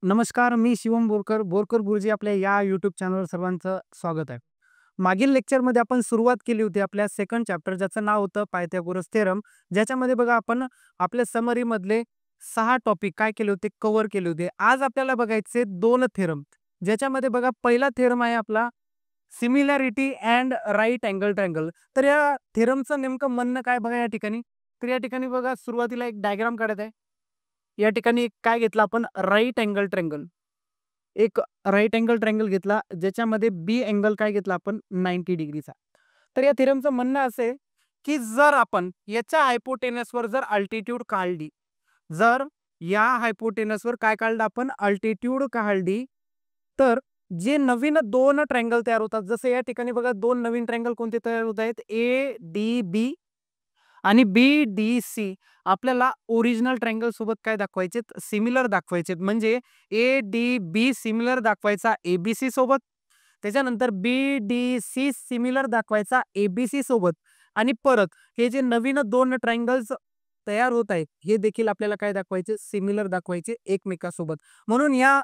नमस्कार, मी शिवम बोरकर, बोरकर गुरुजी आपल्या या यूट्यूब चॅनलवर सर्वांचं स्वागत आहे. मागील लेक्चरमध्ये आपण सुरुवात केली होती आपल्या सेकंड चॅप्टर ज्याचं नाव होतं पायथागोरस थेरम. ज्याच्यामध्ये बघा आपण आपल्या समरीमधले 6 टॉपिक काय केले होते, कव्हर केले होते. आज आपल्याला बघायचे 2 थेरम. ज्याच्यामध्ये बघा पहिला थेरम आहे आपला similarity and right angle triangle. तर या थेरमचं नेमकं म्हणणं काय बघा या ठिकाणी. तर या ठिकाणी बघा सुरुवातीला एक डायग्राम काढत आहे. या ठिकाणी काय घेतलं आपण राईट अँगल ट्रायंगल. एक राईट अँगल ट्रायंगल घेतला ज्याच्यामध्ये बी अँगल काय घेतला आपण 90 डिग्रीचा. तर या थेरमचं म्हणणं असं आहे की जर आपण याच्या हायपोटेनसवर जर अल्टिट्यूड काढली, जर या हायपोटेनसवर काय काढलं आपण अल्टिट्यूड काढली, तर जे नवीन 2 ट्रायंगल तयार होतात. जसं या ठिकाणी बघा 2 नवीन ट्रायंगल कोणते तयार होत आहेत, ए डी बी आणि बी डी सी. आपल्याला ओरिजिनल ट्रायंगल सोबत काय दाखवायचे, सिमिलर दाखवायचे. म्हणजे ए डी बी सिमिलर दाखवायचा एबीसी सोबत, त्याच्यानंतर बी डी सी सिमिलर दाखवायचा एबीसी सोबत, आणि परत हे जे नवीन 2 ट्रायंगल्स तयार होत आहेत हे देखील आपल्याला काय दाखवायचे, सिमिलर दाखवायचे एकमेकांसोबत. म्हणून या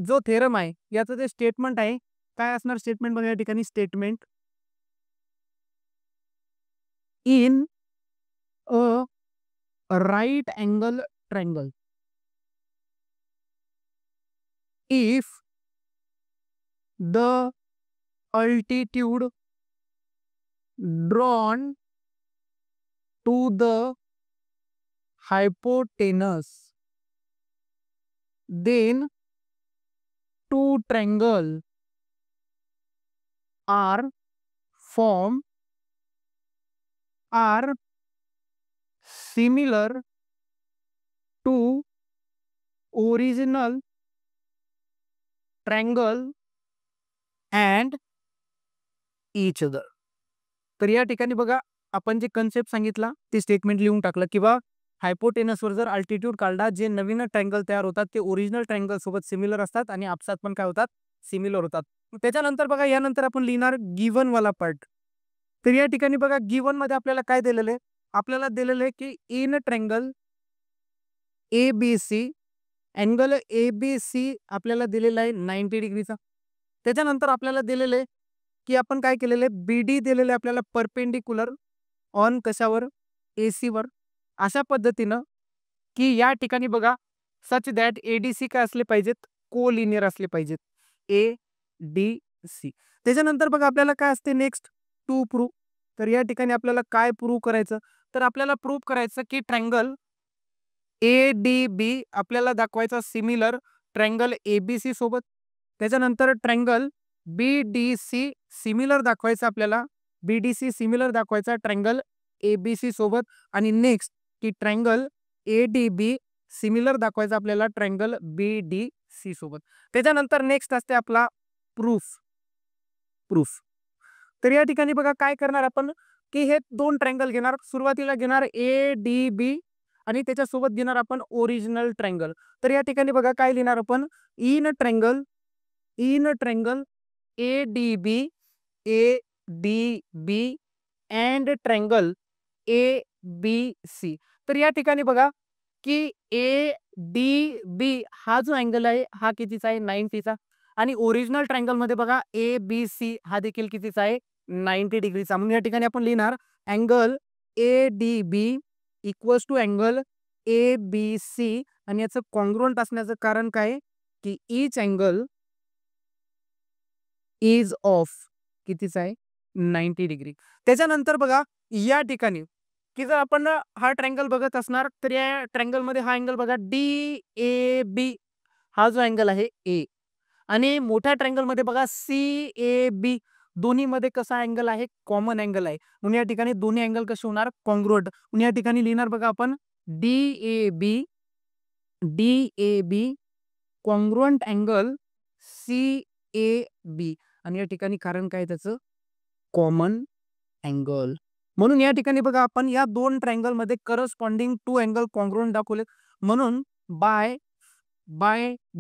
जो थेरम आहे याचं जे स्टेटमेंट आहे, काय असणार स्टेटमेंट बघा या ठिकाणी, statement in a right angle triangle, if the altitude drawn to the hypotenuse, then two triangle are formed, are similar to original triangle and each other. तर या ठिकाणी बघा आपण जे कन्सेप्ट सांगितला ते स्टेटमेंट लिहून टाकलं, किंवा हायपोटेनसवर जर अल्टिट्यूड काढला, जे नवीन ट्रायंगल तयार होतात ते ओरिजिनल ट्रायंगल सोबत सिमिलर असतात आणि आपसात पण काय होतात, सिमिलर होतात. त्याच्यानंतर बघा यानंतर आपण लिहिणार गिवन वाला पार्ट. तर या ठिकाणी बघा गिवन मध्ये आपल्याला काय दिलेलं आहे, आपल्याला दिलेलं आहे की in triangle A B C, angle A B C आपल्याला दिलेला आहे 90 डिग्रीचा. त्याच्यानंतर आपल्याला दिलेलं आहे की आपण काय केलेलं आहे, बी डी दिलेलं आहे आपल्याला परपेंडिक्युलर ऑन कशावर, एसी वर. अशा पद्धतीनं की या ठिकाणी बघा सच दॅट एडीसी काय असले पाहिजेत, कोलिनियर असले पाहिजेत, ए डी सी. त्याच्यानंतर बघा आपल्याला काय असते नेक्स्ट, टू प्रूव्ह. तर या ठिकाणी आपल्याला काय प्रूव्ह करायचं, तर आपल्याला प्रूव्ह करायचं की ट्रायंगल ए डी बी आपल्याला दाखवायचा सिमिलर ट्रायंगल एबीसी सोबत. त्याच्यानंतर triangle B D C similar दाखवायचा आपल्याला, बी डी सी सिमिलर दाखवायचा ट्रायंगल एबीसी सोबत. आणि नेक्स्ट की triangle A D B similar दाखवायचा आपल्याला ट्रायंगल बी डी सी सोबत. त्याच्यानंतर नेक्स्ट असते आपला प्रूफ. प्रूफ तर या ठिकाणी बघा काय करणार आपण की हे 2 ट्रायंगल घेणार, सुरुवातीला घेणार ए डी बी आणि त्याच्यासोबत घेणार आपण ओरिजिनल ट्रायंगल. तर या ठिकाणी बघा काय लिहिणार आपण, in triangle, in triangle A D B, A D B and triangle A B C. तर या ठिकाणी बघा की ए डी बी हा जो अँगल आहे हा कितीचा आहे, 90चा. आणि ओरिजिनल ट्रायंगल मध्ये बघा ए बी सी हा देखील कितीचा आहे, 90 डिग्रीचा. म्हणून या ठिकाणी आपण लिहिणार angle A D B equals to angle A B C. आणि याचं कॉन्ग्रुएंट असण्याचं कारण काय की ईच अँगल इज ऑफ कितीचा आहे, 90 डिग्री. त्याच्यानंतर बघा या ठिकाणी की जर आपण हा ट्रायंगल बघत असणार तर या ट्रायंगल मध्ये हा अँगल बघा डी ए बी हा जो अँगल आहे ए, आणि मोठ्या ट्रायंगल मध्ये बघा सी ए बी, दोन्ही मध्ये कसा अँगल आहे, कॉमन अँगल आहे. म्हणून या ठिकाणी दोन्ही अँगल कसे होणार, कॉन्ग्रुएंट. म्हणून या ठिकाणी लिहिणार बघा आपण D A B, D A B congruent angle C A B. आणि या ठिकाणी कारण काय त्याचं, कॉमन अँगल. म्हणून या ठिकाणी बघा आपण या 2 ट्रायंगल मध्ये करस्पॉन्डिंग 2 अँगल कॉन्ग्रुएंट दाखवले. म्हणून by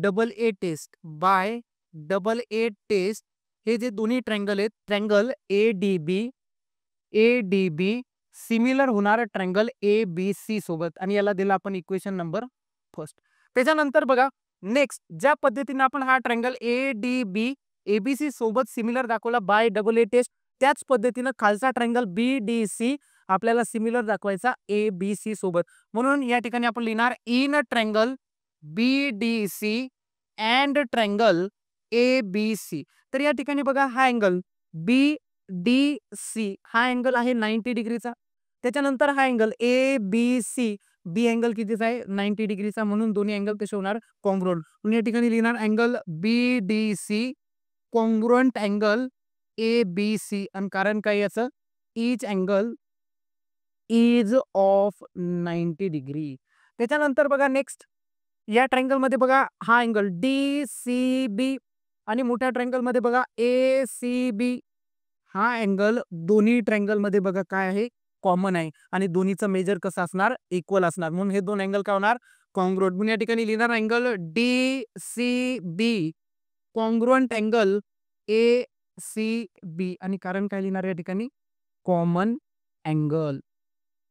double A test, by double A test हे जे दोन्ही ट्रायंगल आहेत, triangle A D B similar होणार ट्रायंगल ए बी सी सोबत. आणि याला दिला आपण इक्वेशन नंबर फर्स्ट. त्याच्यानंतर बघा नेक्स्ट ज्या पद्धतीने आपण हा ट्रायंगल ADB ABC सोबत सिमिलर दाखवला बाय डबल ए टेस्ट, त्याच पद्धतीनं खालचा ट्रायंगल BDC आपल्याला सिमिलर दाखवायचा ABC सोबत. म्हणून या ठिकाणी आपण लिहिणार in triangle BDC and triangle ABC. तर या ठिकाणी बघा हा अँगल BDC हा अँगल आहे 90 डिग्रीचा. त्याच्यानंतर हा अँगल ABC बी अँगल कितीचा आहे 90 डिग्रीचा, म्हणून दोन्ही अँगल कसे होणार कॉन्ग्रुएंट. म्हणून या ठिकाणी लिहिणार angle BDC congruent angle ABC. आणि कारण काय याचं each angle is of 90 degree. त्याच्यानंतर बघा नेक्स्ट या ट्रायंगल मध्ये बघा हा अँगल DCB आणि मोठ्या ट्रायंगल मध्ये बघा ACB. हा अँगल दोन्ही ट्रायंगल मध्ये बघा काय आहे कॉमन आहे आणि दोन्हीचं मेजर कसं असणार इक्वल असणार, म्हणून हे दोन अँगल काय होणार कॉन्ग्रुएंट. म्हणून या ठिकाणी लिहिणार angle DCB congruent angle ACB. आणि कारण काय लिहिणार या ठिकाणी कॉमन अँगल.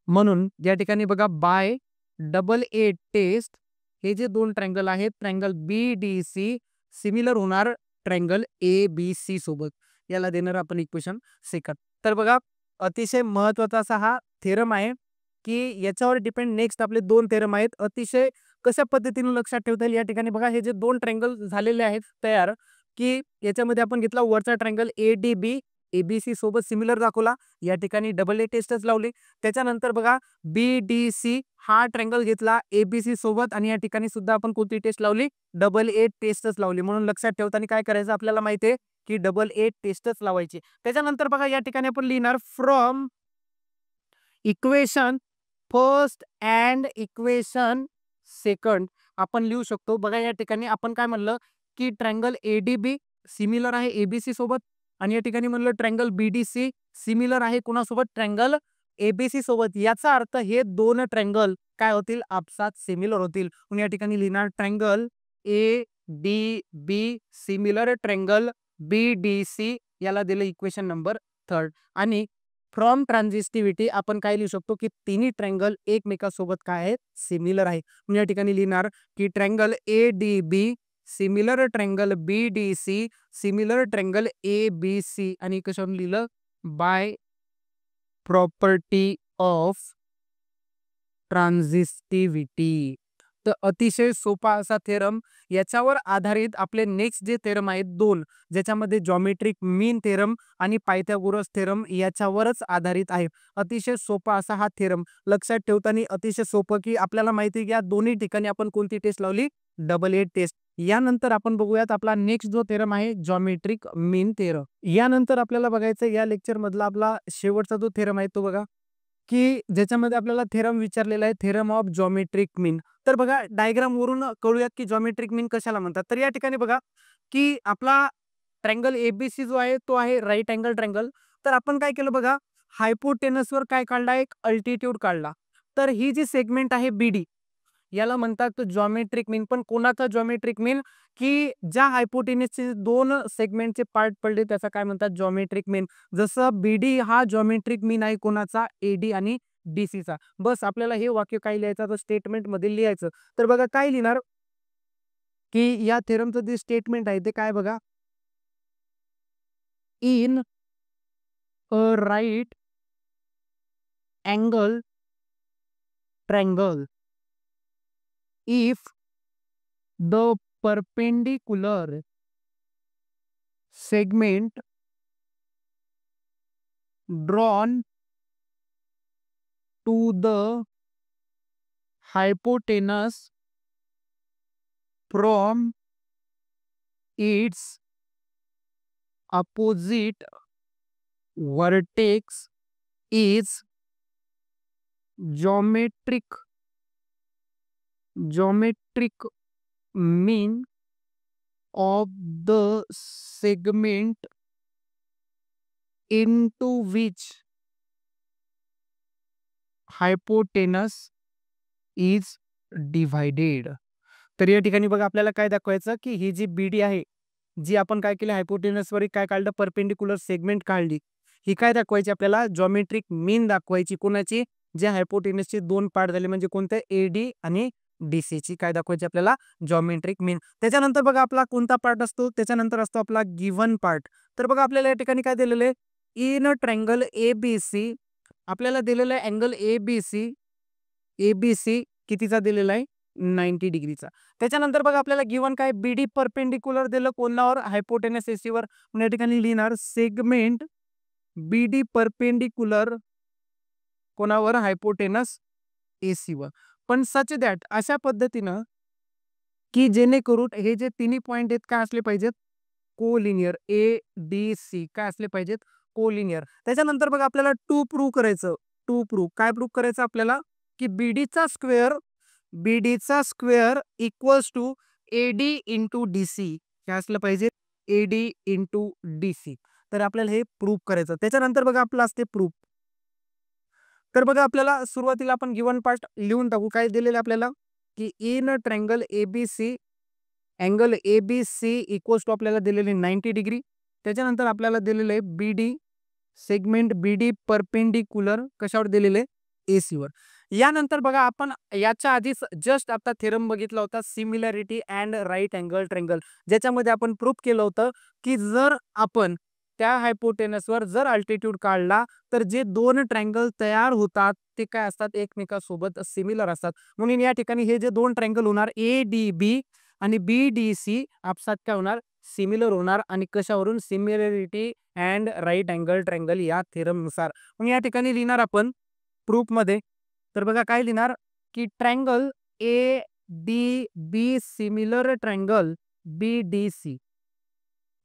म्हणून या ठिकाणी बघा बाय डबल ए टेस्ट हे जे दोन ट्रायंगल आहेत ट्रायंगल BDC सिमिलर होणार ट्रायंगल ABC सोबत. याला देणार आपण इक्वेशन सेकंड. तर बघा अतिशय महत्वाचा असा हा थेरम आहे की याच्यावर डिपेंड नेक्स्ट आपले दोन थेरम आहेत. अतिशय कशा पद्धतीने लक्षात ठेवता येईल या ठिकाणी बघा हे जे दोन ट्रायंगल झालेले आहेत तयार की याच्यामध्ये आपण घेतला वरचा ट्रायंगल ADB ABC सोबत सिमिलर दाखवला, या ठिकाणी डबल ए टेस्टच लावली. त्याच्यानंतर बघा BDC हा ट्रायंगल घेतला ABC सोबत आणि या ठिकाणी सुद्धा आपण कोणती टेस्ट लावली डबल ए टेस्टच लावली. म्हणून लक्षात ठेवताना काय करायचं आपल्याला माहिती आहे की डबल ए टेस्टच लावायची. त्याच्यानंतर बघा या ठिकाणी आपण लिहिणार from equation first and equation second आपण लिहू शकतो. बघा या ठिकाणी आपण काय म्हणलं की ट्रायंगल ADB सिमिलर आहे ABC सोबत आणि या ठिकाणी म्हणलं ट्रायंगल BDC सिमिलर आहे कोणासोबत ट्रायंगल ABC सोबत. याचा अर्थ हे दोन ट्रायंगल काय होतील आपसात सिमिलर होतील. म्हणून या ठिकाणी लिहिणार triangle ADB similar triangle BDC याला दिलं इक्वेशन नंबर थर्ड. आणि फ्रॉम ट्रान्झिस्टिव्हिटी आपण काय लिहू शकतो की तिन्ही ट्रायंगल एकमेकांसोबत काय आहेत सिमिलर आहे. म्हणून या ठिकाणी लिहिणार की triangle ADB similar triangle BDC similar triangle ABC आणि कशावरून लिहिलं बाय प्रॉपर्टी ऑफ ट्रान्झिस्टिव्हिटी. तर अतिशय सोपा असा थेरम. याच्यावर आधारित आपले नेक्स्ट जे थेरम आहेत दोन ज्याच्यामध्ये जॉमेट्रिक मीन थेरम आणि पायथागोरस थेरम याच्यावरच आधारित आहे. अतिशय सोपा असा हा थेरम लक्षात ठेवताना अतिशय सोपं की आपल्याला माहिती आहे की या दोन्ही ठिकाणी आपण कोणती टेस्ट लावली डबल ए टेस्ट. यानंतर आपण बघूयात आपला नेक्स्ट जो थेरम आहे जॉमेट्रिक मीन थेरम. यानंतर आपल्याला बघायचं या लेक्चर मधला आपला शेवटचा जो थेरम आहे तो बघा की ज्याच्यामध्ये आपल्याला थेरम विचारलेला आहे थेरम ऑफ जॉमेट्रिक मीन. तर बघा डायग्राम वरून कळूयात की जॉमेट्रिक मीन कशाला म्हणतात. तर या ठिकाणी बघा की आपला ट्रायंगल ABC जो आहे तो आहे राईट अँगल ट्रायंगल. तर आपण काय केलं बघा हायपोटेनसवर काय काढला एक अल्टिट्यूड काढला. तर ही जी सेगमेंट आहे BD याला म्हणतात जॉमेट्रिक मीन. पण कोणाचा जॉमेट्रिक मीन की ज्या हायपोटेनसचे दोन सेगमेंटचे पार्ट पडले त्याचा काय म्हणतात जॉमेट्रिक मीन. जसं BD हा जॉमेट्रिक मीन आहे कोणाचा AD आणि DC चा. बस आपल्याला हे वाक्य काय लिहायचं तर स्टेटमेंट मध्ये लिहायचं. तर बघा काय लिहिणार की या थेरमचं जे स्टेटमेंट आहे ते काय बघा in a right angle triangle if the perpendicular segment drawn to the hypotenuse from its opposite vertex is geometric mean of the segment into which hypotenuse is divided. तर या ठिकाणी बघा आपल्याला काय दाखवायचं की ही जी BD आहे जी आपण काय केलं हायपोटेनसवर काय काढलं परपेंडिक्युलर सेगमेंट काढली. ही काय दाखवायची आपल्याला जॉमेट्रिक मीन दाखवायची कोणाची जे हायपोटेनसचे दोन पार्ट झाले म्हणजे कोणते AD आणि DC ची काय दाखवायची आपल्याला जॉमेट्रिक मीन. त्याच्यानंतर बघा आपला कोणता पार्ट असतो, त्याच्यानंतर असतो आपला गिव्हन पार्ट. तर बघा आपल्याला या ठिकाणी काय दिलेलं आहे, इन अ ट्रायंगल ABC आपल्याला दिलेलं आहे अँगल ABC कितीचा दिलेला आहे 90 डिग्रीचा. त्याच्यानंतर बघा आपल्याला गिव्हन काय BD परपेंडिक्युलर दिलं कोणावर हायपोटेनस एसीवर. या ठिकाणी लिहिणार सेगमेंट BD परपेंडिक्युलर कोणावर हायपोटेनस एसीवर. पण सच दॅट अशा पद्धतीनं की जेणेकरून हे जे तिन्ही पॉइंट आहेत काय असले पाहिजेत कोलिनियर ADC काय असले पाहिजेत कोलिनियर. त्याच्यानंतर बघा आपल्याला टू प्रूव्ह करायचं. काय प्रूव्ह करायचं आपल्याला की BD चा square equals to AD into DC काय असलं पाहिजे AD इंटू DC. तर आपल्याला हे प्रूव्ह करायचं. त्याच्यानंतर बघा आपलं असते प्रूफ. तर बघा आपल्याला सुरुवातीला आपण गिव्हन पार्ट लिहून टाकू. काय दिलेलं आपल्याला की in a triangle ABC angle ABC equals to आपल्याला दिलेले 90 डिग्री. त्याच्यानंतर आपल्याला दिलेलं आहे BD सेगमेंट BD परपेंडिक्युलर कशावर दिलेले एसीवर. यानंतर बघा आपण याच्या आधीच जस्ट आता थेरम बघितला होता similarity and right angle triangle, ज्याच्यामध्ये आपण प्रूफ केलं होतं की जर आपण त्या हायपोटेनसवर जर अल्टिट्यूड काढला तर जे दोन ट्रायंगल तयार होतात ते काय असतात एकमेकांसोबत सिमिलर असतात. म्हणून या ठिकाणी हे जे दोन ट्रायंगल होणार ADB आणि BDC आपसात काय होणार सिमिलर होणार आणि कशावरून similarity and right angle triangle या थेरम नुसार. मग या ठिकाणी लिहिणार आपण प्रूफ मध्ये. तर बघा काय लिहिणार की triangle ADB similar triangle BDC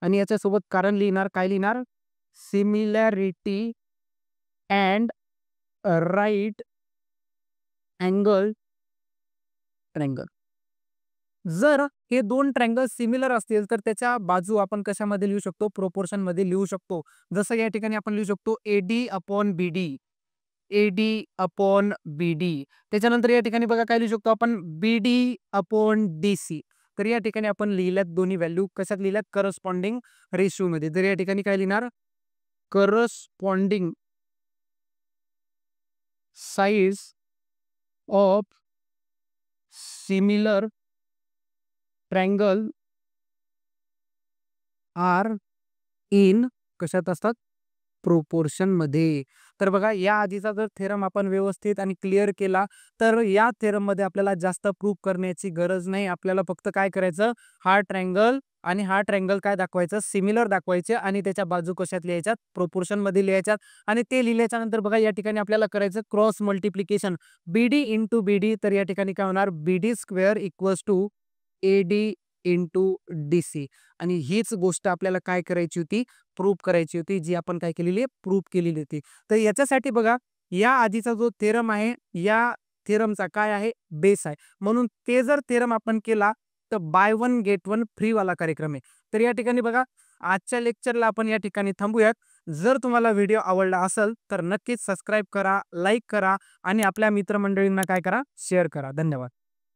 आणि याच्यासोबत कारण लिहिणार काय लिहिणार similarity and right angle triangle. जर हे दोन ट्रायंगल सिमिलर असतील तर त्याच्या बाजू आपण कशामध्ये लिहू शकतो प्रोपोर्शन मध्ये लिहू शकतो. जसं या ठिकाणी आपण लिहू शकतो AD/BD. त्याच्यानंतर या ठिकाणी बघा काय लिहू शकतो आपण BD/DC. तर या ठिकाणी आपण लिहिल्यात दोन्ही व्हॅल्यू कशात लिहिल्यात करस्पॉन्डिंग रेशिओ मध्ये. तर या ठिकाणी काय लिहिणार corresponding size of similar triangle are in कशात असतात प्रोपोर्शन मध्ये. तर बघा या आधीचा जर थेरम आपण व्यवस्थित आणि क्लिअर केला तर या थेरम मध्ये आपल्याला जास्त प्रूफ करण्याची गरज नाही. आपल्याला फक्त काय करायचं हा ट्रायंगल आणि हा ट्रायंगल काय दाखवायचं सिमिलर दाखवायचे आणि त्याच्या बाजू कशात लिहायच्यात प्रोपोर्शन मध्ये लिहायच्यात. आणि ते लिहिल्याच्या नंतर बघा या ठिकाणी आपल्याला करायचं cross multiplication BD into BD. तर या ठिकाणी काय होणार BD square equals to AD into DC. आणि हीच गोष्ट आपल्याला काय करायची होती प्रूफ करायची होती जी आपण काय केलेली आहे प्रूफ केलेली होती. तर याच्यासाठी बघा या आधीचा जो थेरम आहे या थेरमचा काय आहे बेस आहे. म्हणून ते जर थेरम आपण केला तर by one get one free वाला कार्यक्रम आहे. तर या ठिकाणी बघा आजच्या लेक्चरला आपण या ठिकाणी थांबूयात. जर तुम्हाला व्हिडिओ आवडला असेल तर नक्कीच सबस्क्राईब करा, लाईक करा आणि आपल्या मित्रमंडळींना काय करा शेअर करा. धन्यवाद.